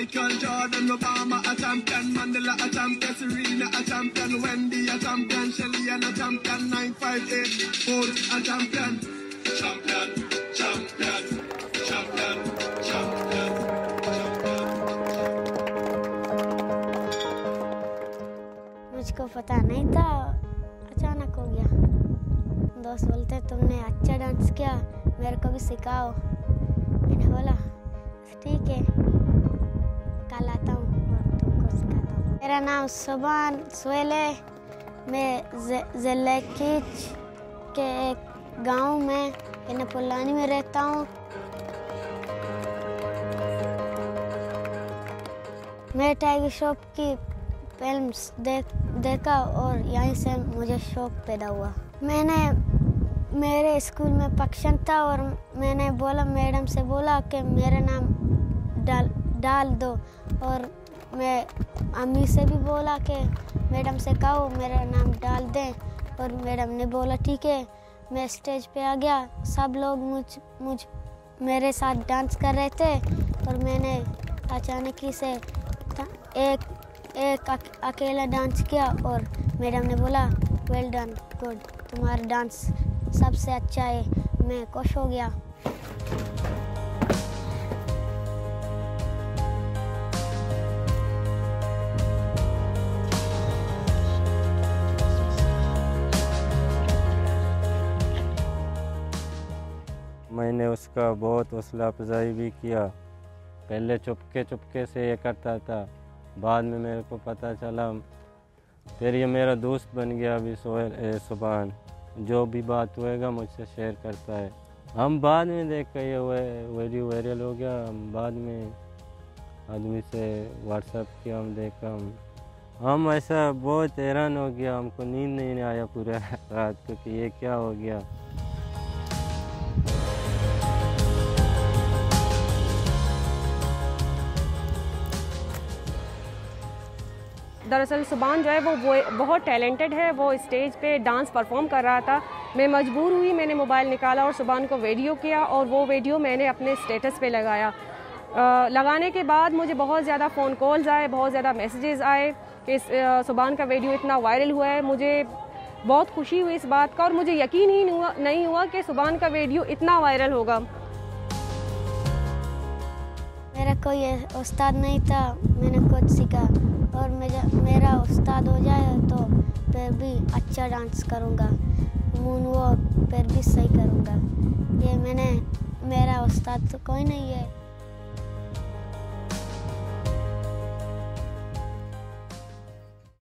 Michael Jordan, Obama a champion, Mandela a champion, Serena a champion, Wendy a champion, Shelly a champion, 958 Ford a champion, champion, champion, champion, champion, मुझको पता नहीं था, अचानक हो गया। दोस्त बोलते तुमने अच्छा डांस किया, मेरे को भी सिखाओ। मैंने बोला ठीक है, कल आता हूँ और तुमको सिखाता हूँ। मेरा नाम सुबान सुहेल है। मैं ज़िले कीच के एक गांव में इनपुलानी में रहता हूँ। मैं टाइगर श्रॉफ की फिल्म्स देखा और यहीं से मुझे शौक पैदा हुआ। मेरे स्कूल में फंक्शन था और मैंने बोला, मैडम से बोला कि मेरा नाम डाल दो, और मैं अम्मी से भी बोला कि मैडम से कहो मेरा नाम डाल दें, और मैडम ने बोला ठीक है। मैं स्टेज पे आ गया, सब लोग मेरे साथ डांस कर रहे थे और मैंने अचानक ही से एक अकेला डांस किया और मैडम ने बोला वेल डन, गुड, तुम्हारा डांस सबसे अच्छा है। मैं खुश हो गया। मैंने उसका बहुत हौसला अफजाई भी किया। पहले चुपके से ये करता था, बाद में मेरे को पता चला, फिर ये मेरा दोस्त बन गया। अभी सुभान जो भी बात होएगा मुझसे शेयर करता है। हम बाद में देख कर ये वीडियो वायरल हो गया, हम बाद में आदमी से व्हाट्सएप किया, हम देखा, हम ऐसा बहुत हैरान हो गया। हमको नींद नहीं आया पूरा रात को कि ये क्या हो गया। दरअसल सुभान जो है वो बहुत टैलेंटेड है। वो स्टेज पे डांस परफॉर्म कर रहा था। मैं मजबूर हुई, मैंने मोबाइल निकाला और सुभान को वीडियो किया और वो वीडियो मैंने अपने स्टेटस पे लगाया। लगाने के बाद मुझे बहुत ज़्यादा फ़ोन कॉल्स आए, बहुत ज़्यादा मैसेजेस आए कि सुभान का वीडियो इतना वायरल हुआ है। मुझे बहुत खुशी हुई इस बात का और मुझे यकीन ही नहीं हुआ कि सुभान का वीडियो इतना वायरल होगा। मेरा कोई उस्ताद नहीं था, मैंने खुद सीखा और मेरा उस्ताद हो जाए तो फिर भी अच्छा डांस करूँगा, मून वॉक फिर भी सही करूँगा। ये मेरा उस्ताद तो कोई नहीं है।